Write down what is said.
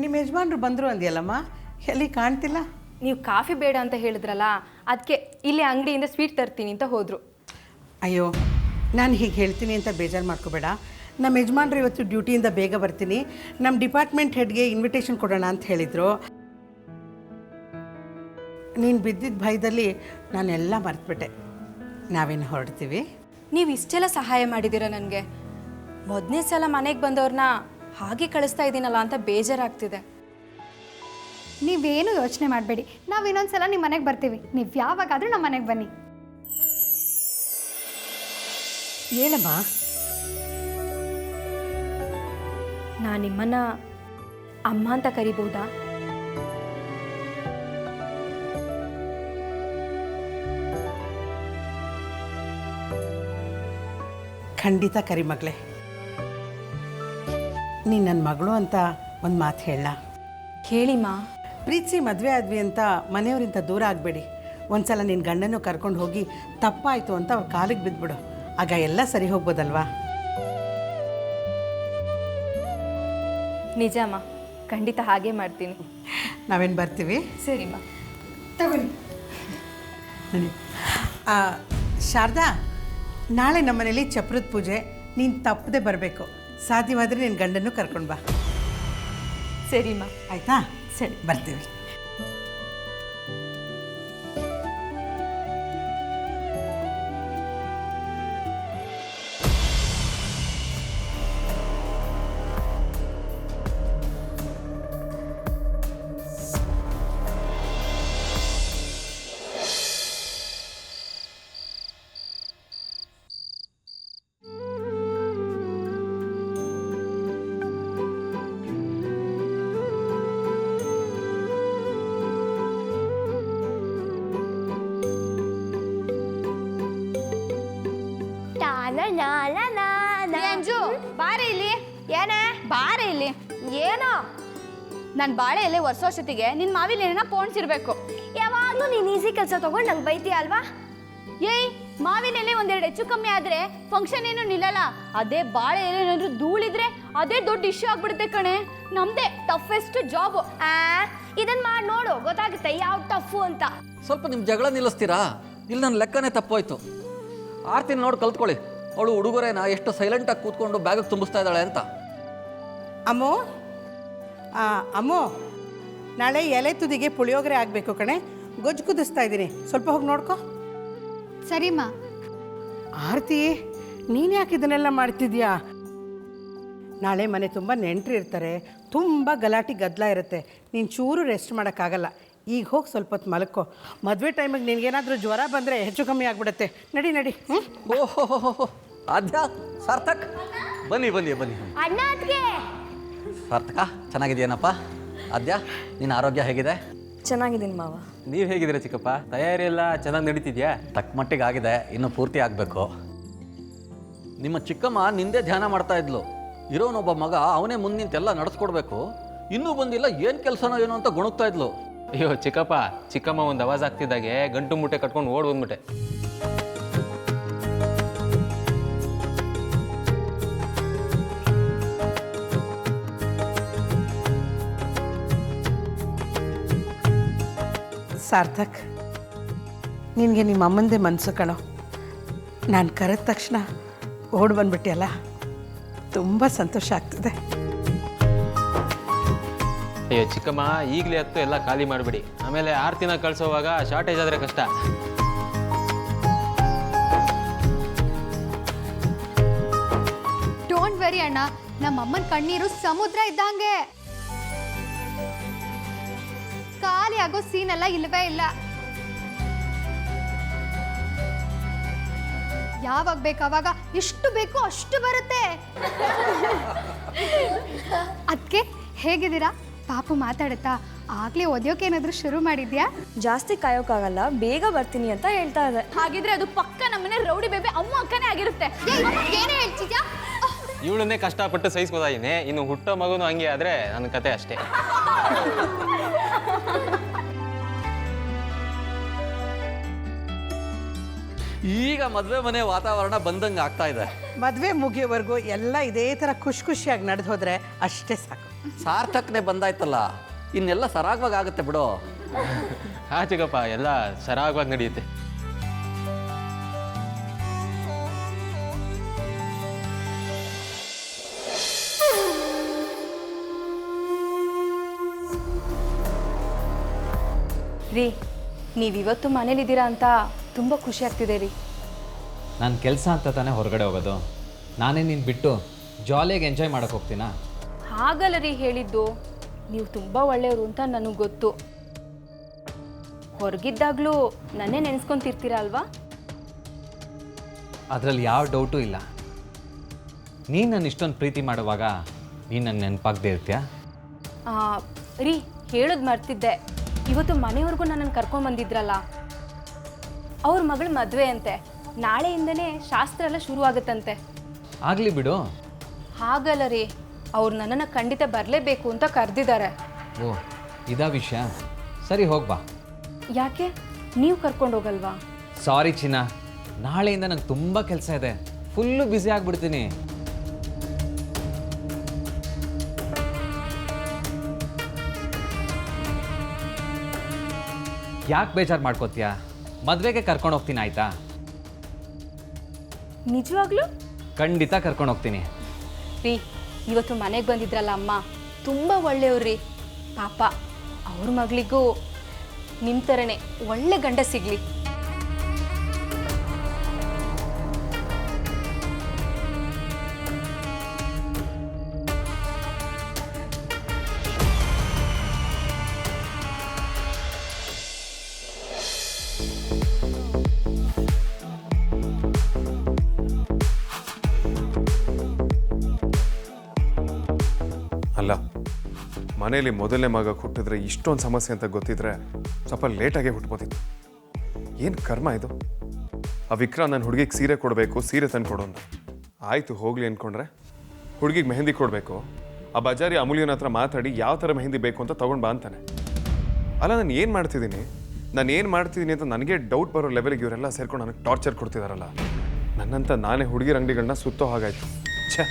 ನಿಮ್ಮ ಯಜಮಾನ್ರು ಬಂದರು ಅಂದ್ಯಲ್ಲಮ್ಮ, ಎಲ್ಲಿ ಕಾಣ್ತಿಲ್ಲ? ನೀವು ಕಾಫಿ ಬೇಡ ಅಂತ ಹೇಳಿದ್ರಲ್ಲ, ಅದಕ್ಕೆ ಇಲ್ಲಿ ಅಂಗಡಿಯಿಂದ ಸ್ವೀಟ್ ತರ್ತೀನಿ ಅಂತ ಹೋದರು. ಅಯ್ಯೋ, ನಾನು ಹೀಗೆ ಹೇಳ್ತೀನಿ ಅಂತ ಬೇಜಾರು ಮಾಡ್ಕೋಬೇಡ. ನಮ್ಮ ಯಜಮಾನ್ರು ಇವತ್ತು ಡ್ಯೂಟಿಯಿಂದ ಬೇಗ ಬರ್ತೀನಿ, ನಮ್ಮ ಡಿಪಾರ್ಟ್ಮೆಂಟ್ ಹೆಡ್ಗೆ ಇನ್ವಿಟೇಷನ್ ಕೊಡೋಣ ಅಂತ ಹೇಳಿದರು. ನೀನು ಬಿದ್ದಿದ್ದ ಭಯದಲ್ಲಿ ನಾನೆಲ್ಲ ಮರೆತುಬಿಟ್ಟೆ. ನಾವೇನು ಹೊರಡ್ತೀವಿ. ನೀವು ಇಷ್ಟೆಲ್ಲ ಸಹಾಯ ಮಾಡಿದ್ದೀರ ನನಗೆ. ಮೊದಲನೇ ಸಲ ಮನೆಗೆ ಬಂದವ್ರನ್ನ ಹಾಗೆ ಕಳಿಸ್ತಾ ಇದ್ದೀನಲ್ಲ ಅಂತ ಬೇಜಾರಾಗ್ತಿದೆ. ನೀವೇನು ಯೋಚನೆ ಮಾಡಬೇಡಿ, ನಾವು ಇನ್ನೊಂದು ಸಲ ನಿಮ್ಮ ಮನೆಗೆ ಬರ್ತೀವಿ. ನೀವು ಯಾವಾಗಾದರೂ ನಮ್ಮ ಮನೆಗೆ ಬನ್ನಿ. ಏನಮ್ಮ? ನಾನು ನಿಮ್ಮನ್ನ ಅಮ್ಮ ಅಂತ ಕರಿಬಹುದಾ? ಖಂಡಿತ ಕರಿ ಮಗಳೇ. ನೀನು ನನ್ನ ಮಗಳು ಅಂತ ಒಂದು ಮಾತು ಹೇಳ. ಹೇಳಿಮ್ಮ. ಪ್ರೀತಿಸಿ ಮದುವೆ ಆದ್ವಿ ಅಂತ ಮನೆಯವರಿಂದ ದೂರ ಆಗಬೇಡಿ. ಒಂದು ಸಲ ನಿನ್ನ ಗಂಡನೂ ಕರ್ಕೊಂಡು ಹೋಗಿ ತಪ್ಪಾಯಿತು ಅಂತ ಅವ್ರ ಕಾಲಿಗೆ ಬಿದ್ದುಬಿಡು. ಆಗ ಎಲ್ಲ ಸರಿ ಹೋಗ್ಬೋದಲ್ವಾ? ನಿಜಮ್ಮ, ಖಂಡಿತ ಹಾಗೆ ಮಾಡ್ತೀನಿ. ನಾವೇನು ಬರ್ತೀವಿ. ಸರಿಮ್ಮ, ತಗೊಳ್ಳಿ. ಶಾರದಾ, ನಾಳೆ ನಮ್ಮ ಮನೇಲಿ ಚಪ್ರದ ಪೂಜೆ. ನೀನು ತಪ್ಪದೆ ಬರಬೇಕು. ಸಾಧ್ಯವಾದರೆ ನಿನ್ನ ಗಂಡನೂ ಕರ್ಕೊಂಡು ಬಾ. ಸರಿಮ್ಮ. ಆಯಿತಾ? ಸರಿ, ಬರ್ತೀವಿ. ಅಂಜು, ಬಾರೆ ಇಲ್ಲಿ. ಏನೇ ಬಾರೆ ಇಲ್ಲಿ. ಏನೋ ನನ್ನ ಬಾಳೆ ಎಲೆ ವರ್ಷೋಷ್ಟೊತ್ತಿಗೆ ನಿನ್ನ ಮಾವಿನ ಎಲೆನ ಪೋಣಿಸಿರ್ಬೇಕು. ಯಾವಾಗಲೂ ನೀನು ಈಸಿ ಕೆಲಸ ತಗೊಂಡು ನಂಗೆ ಬೈತೀಯ ಅಲ್ವಾ? ಏಯ್, ಮಾವಿನ ಎಲೆ ಒಂದೆರಡು ಹೆಚ್ಚು ಕಮ್ಮಿ ಆದರೆ ಫಂಕ್ಷನ್ ಏನು ನಿಲ್ಲಲ್ಲ. ಅದೇ ಬಾಳೆ ಎಲೆ ಏನಾದರೂ ಧೂಳಿದ್ರೆ ಅದೇ ದೊಡ್ಡ ಇಶ್ಯೂ ಆಗ್ಬಿಡುತ್ತೆ ಕಣೆ. ನಮ್ದೇ ಟಫೆಸ್ಟ್ ಜಾಬು. ಇದನ್ನ ಮಾಡಿ ನೋಡು, ಗೊತ್ತಾಗುತ್ತೆ ಯಾವ ಟಫು ಅಂತ. ಸ್ವಲ್ಪ ನಿಮ್ಮ ಜಗಳ ನಿಲ್ಲಿಸ್ತೀರಾ? ಇಲ್ಲಿ ನನ್ನ ಲೆಕ್ಕನೇ ತಪ್ಪೋಯ್ತು. ಆರ್ತಿನ ನೋಡಿ ಕಲ್ತ್ಕೊಳ್ಳಿ. ಅವಳು ಹುಡುಗರೇನ ಎಷ್ಟು ಸೈಲೆಂಟಾಗಿ ಕೂತ್ಕೊಂಡು ಬ್ಯಾಗಿಗೆ ತುಂಬಿಸ್ತಾ ಇದ್ದಾಳೆ ಅಂತ. ಅಮ್ಮೋ, ಅಮ್ಮೋ, ನಾಳೆ ಎಲೆ ತುದಿಗೆ ಪುಳಿಯೋಗರೆ ಆಗಬೇಕು ಕಣೆ. ಗೊಜ್ಜು ಕುದಿಸ್ತಾ ಇದ್ದೀನಿ, ಸ್ವಲ್ಪ ಹೋಗಿ ನೋಡ್ಕೊ. ಸರಿಮ್ಮ. ಆರತಿ, ನೀನು ಯಾಕೆ ಇದನ್ನೆಲ್ಲ ಮಾಡ್ತಿದ್ಯಾ? ನಾಳೆ ಮನೆ ತುಂಬ ನೆಂಟರು ಇರ್ತಾರೆ, ತುಂಬ ಗಲಾಟೆ ಗದ್ದಲ ಇರುತ್ತೆ. ನೀನು ಚೂರು ರೆಸ್ಟ್ ಮಾಡೋಕ್ಕಾಗಲ್ಲ. ಈಗ ಹೋಗಿ ಸ್ವಲ್ಪ ಹೊತ್ತು ಮಲಕ್ಕೋ. ಮದುವೆ ಟೈಮಿಗೆ ನಿನಗೇನಾದರೂ ಜ್ವರ ಬಂದರೆ ಹೆಚ್ಚು ಕಮ್ಮಿ ಆಗಿಬಿಡುತ್ತೆ. ನಡಿ ನಡಿ. ಓಹೋ, ಆದ್ಯಾ, ಸಾರ್ಥಕ್, ಬನ್ನಿ ಬನ್ನಿ ಬನ್ನಿ. ಅಣ್ಣ ಅದ್ಕೆ ಸಾರ್ಥಕ, ಚೆನ್ನಾಗಿದೆಯೇನಪ್ಪ? ಆದ್ಯಾ, ನಿನ್ನ ಆರೋಗ್ಯ ಹೇಗಿದೆ? ಚೆನ್ನಾಗಿದ್ದೀನಿ ಮಾವ. ನೀವು ಹೇಗಿದ್ದೀರಾ ಚಿಕ್ಕಪ್ಪ? ತಯಾರಿ ಎಲ್ಲ ಚೆನ್ನಾಗಿ ನಡೀತಿದ್ಯಾ? ತಕ್ಕ ಮಟ್ಟಿಗೆ ಆಗಿದೆ, ಇನ್ನೂ ಪೂರ್ತಿ ಆಗಬೇಕು. ನಿಮ್ಮ ಚಿಕ್ಕಮ್ಮ ನಿಂದೇ ಧ್ಯಾನ ಮಾಡ್ತಾ ಇದ್ಲು. ಇರೋನೊಬ್ಬ ಮಗ ಅವನೇ ಮುಂದೆ ನಿಂತೆಲ್ಲ ನಡೆಸ್ಕೊಡ್ಬೇಕು. ಇನ್ನೂ ಬಂದಿಲ್ಲ, ಏನು ಕೆಲಸನೋ ಏನೋ ಅಂತ ಗುಣಗ್ತಾ ಇದ್ಲು. ಅಯ್ಯೋ ಚಿಕ್ಕಪ್ಪ, ಚಿಕ್ಕಮ್ಮ ಒಂದು ಆವಾಜ್ ಆಗ್ತಿದ್ದಾಗೆ ಗಂಟು ಮುಟ್ಟೆ ಕಟ್ಕೊಂಡು ಓಡ್ ಬಂದ್ಬಿಟ್ಟೆ. ಸಾರ್ಥಕ್, ನಿನಗೆ ನಿಮ್ಮ ಅಮ್ಮಂದೇ ಮನಸ್ಸು ಕಣೋ. ನಾನು ಕರೆದ ತಕ್ಷಣ ಓಡ್ ಬಂದ್ಬಿಟ್ಟಿಯಲ್ಲ, ತುಂಬ ಸಂತೋಷ ಆಗ್ತದೆ. ಅಯ್ಯೋ ಚಿಕ್ಕಮ್ಮ, ಈಗಲೇ ಹತ್ತು ಎಲ್ಲ ಖಾಲಿ ಮಾಡಿಬಿಡಿ. ಆಮೇಲೆ ಆರ್ತಿನ ಕಳಿಸೋವಾಗ ಶಾರ್ಟೇಜ್ ಆದರೆ ಕಷ್ಟ. ಡೋಂಟ್ ವೆರಿ ಅಣ್ಣ, ನಮ್ಮ ಅಮ್ಮನ ಕಣ್ಣೀರು ಸಮುದ್ರ ಇದ್ದಂಗೆ. ಖಾಲಿ ಆಗೋ ಸೀನ್ ಎಲ್ಲ ಇಲ್ಲವೇ ಇಲ್ಲ. ಯಾವಾಗ ಬೇಕಾವಾಗ ಎಷ್ಟು ಬೇಕೋ ಅಷ್ಟು ಬರುತ್ತೆ. ಅದಕ್ಕೆ ಹೇಗಿದ್ದೀರಾ? ಪಾಪು ಮಾತಾಡುತ್ತಾ? ಆಗ್ಲೇ ಓದಿಯೋಕೆ ಏನಾದರೂ ಶುರು ಮಾಡಿದ್ಯಾ? ಜಾಸ್ತಿ ಕಾಯೋಕ್ಕಾಗಲ್ಲ, ಬೇಗ ಬರ್ತೀನಿ ಅಂತ ಹೇಳ್ತಾ ಇದೆ. ಹಾಗಿದ್ರೆ ಅದು ಪಕ್ಕ ನಮ್ಮನೆ ರೌಡಿ ಬೇಬೆ ಅಮ್ಮ ಅಕ್ಕನೇ ಆಗಿರುತ್ತೆ. ಏನೇ ಹೇಳ್ತಿದ್ಯಾ? ಇವಳನ್ನೇ ಕಷ್ಟಪಟ್ಟು ಸಹಿಸ್ಕೋದಾಯಿನಿ, ಇನ್ನು ಹುಟ್ಟೋ ಮಗುನು ಹಂಗೆ ಆದರೆ ನನ್ನ ಕತೆ ಅಷ್ಟೇ. ಈಗ ಮದುವೆ ಮನೆ ವಾತಾವರಣ ಬಂದಂಗೆ ಆಗ್ತಾ ಇದೆ. ಮದುವೆ ಮುಗಿಯೋವರೆಗೂ ಎಲ್ಲ ಇದೇ ಥರ ಖುಷಿ ಖುಷಿಯಾಗಿ ನಡೆದು ಹೋದರೆ ಅಷ್ಟೇ ಸಾಕು. ಸಾರ್ಥಕತೆ ಬಂದಾಯ್ತಲ್ಲ, ಇನ್ನೆಲ್ಲ ಸರಾಗವಾಗಿ ಆಗುತ್ತೆ ಬಿಡು. ಹಾ ಚಿಕ್ಕಪ್ಪ, ಎಲ್ಲ ಸರಾಗವಾಗಿ ನಡೆಯುತ್ತೆ. ರೀ, ನೀವಿವತ್ತು ಮನೇಲಿದ್ದೀರಾ ಅಂತ ತುಂಬ ಖುಷಿ ಆಗ್ತಿದೆ ರೀ. ನಾನು ಕೆಲಸ ಅಂತ ತಾನೇ ಹೊರಗಡೆ ಹೋಗೋದು. ನಾನೇ ನೀನು ಬಿಟ್ಟು ಜಾಲಿಯಾಗಿ ಎಂಜಾಯ್ ಮಾಡೋಕ್ಕೆ ಹೋಗ್ತೀನಾ? ಹಾಗಲ್ಲ ರೀ ಹೇಳಿದ್ದು, ನೀವು ತುಂಬ ಒಳ್ಳೆಯವರು ಅಂತ ನನಗೆ ಗೊತ್ತು. ಹೊರಗಿದ್ದಾಗಲೂ ನನ್ನೇ ನೆನೆಸ್ಕೊಂತಿರ್ತೀರ ಅಲ್ವಾ? ಅದರಲ್ಲಿ ಯಾವ ಡೌಟು ಇಲ್ಲ. ನೀನು ನನ್ನ ಇಷ್ಟೊಂದು ಪ್ರೀತಿ ಮಾಡುವಾಗ ನೀನು ನನ್ನ ನೆನಪಾಗದೇ ಇರ್ತೀಯಾ? ರೀ, ಹೇಳೋದು ಮರ್ತಿದ್ದೆ. ಇವತ್ತು ಮನೆಯವ್ರಿಗೂ ನನ್ನನ್ನು ಕರ್ಕೊಂಬಂದಿದ್ರಲ್ಲ, ಅವ್ರ ಮಗಳ ಮದುವೆ ಅಂತೆ. ನಾಳೆಯಿಂದನೇ ಶಾಸ್ತ್ರ ಎಲ್ಲ ಶುರು ಆಗುತ್ತಂತೆ. ಆಗಲಿ ಬಿಡು. ಹಾಗಲ್ಲ ರೀ, ಅವ್ರು ನನ್ನನ್ನು ಖಂಡಿತ ಬರಲೇಬೇಕು ಅಂತ ಕರೆದಿದ್ದಾರೆ. ಓ, ಇದಾ ವಿಷಯ? ಸರಿ, ಹೋಗ್ಬಾ. ಯಾಕೆ ನೀವು ಕರ್ಕೊಂಡು ಹೋಗಲ್ವಾ? ಸಾರಿ ಚಿನ್ನ, ನಾಳೆಯಿಂದ ನಂಗೆ ತುಂಬ ಕೆಲಸ ಇದೆ. ಫುಲ್ಲು ಬ್ಯುಸಿ ಆಗಿಬಿಡ್ತೀನಿ. ಯಾಕೆ ಬೇಜಾರು ಮಾಡ್ಕೋತೀಯಾ? ಮದುವೆಗೆ ಕರ್ಕೊಂಡು ಹೋಗ್ತೀನಿ, ಆಯಿತಾ? ನಿಜವಾಗ್ಲೂ? ಖಂಡಿತ ಕರ್ಕೊಂಡು ಹೋಗ್ತೀನಿ. ರೀ, ಇವತ್ತು ಮನೆಗೆ ಬಂದಿದ್ರಲ್ಲ ಅಮ್ಮ, ತುಂಬ ಒಳ್ಳೆಯವ್ರಿ. ಪಾಪ ಅವ್ರ ಮಗಳಿಗೂ ನಿಮ್ಮ ಥರನೇ ಒಳ್ಳೆ ಗಂಡ ಸಿಗಲಿ. ಅಲ್ಲ, ಮನೇಲಿ ಮೊದಲನೇ ಮಗ ಹುಟ್ಟಿದ್ರೆ ಇಷ್ಟೊಂದು ಸಮಸ್ಯೆ ಅಂತ ಗೊತ್ತಿದ್ರೆ ಸ್ವಲ್ಪ ಲೇಟಾಗೆ ಹುಟ್ಬೋದಿತ್ತು. ಏನು ಕರ್ಮ ಇದು? ಆ ವಿಕ್ರಮ್ ನನ್ನ ಹುಡುಗಿಗೆ ಸೀರೆ ಕೊಡಬೇಕು, ಸೀರೆ ತಂದು ಕೊಡು ಅಂತ. ಆಯಿತು, ಹೋಗಲಿ ಅಂದ್ಕೊಂಡ್ರೆ ಹುಡುಗಿಗೆ ಮೆಹಂದಿ ಕೊಡಬೇಕು. ಆ ಬಜಾರಿ ಅಮೂಲ್ಯನ ಹತ್ರ ಮಾತಾಡಿ ಯಾವ ಥರ ಮೆಹಂದಿ ಬೇಕು ಅಂತ ತೊಗೊಂಡು ಬಾ ಅಂತಾನೆ. ಅಲ್ಲ, ನಾನು ಏನು ಮಾಡ್ತಿದ್ದೀನಿ ಅಂತ ನನಗೆ ಡೌಟ್ ಬರೋ ಲೆವೆಲ್ಗೆ ಇವರೆಲ್ಲ ಸೇರ್ಕೊಂಡು ನನಗೆ ಟಾರ್ಚರ್ ಕೊಡ್ತಿದಾರಲ್ಲ. ನನ್ನಂತ ನಾನೇ ಹುಡುಗಿರ ಅಂಗಡಿಗಳನ್ನ ಸುತ್ತೋ ಹಾಗಾಯ್ತು. ಛೇ.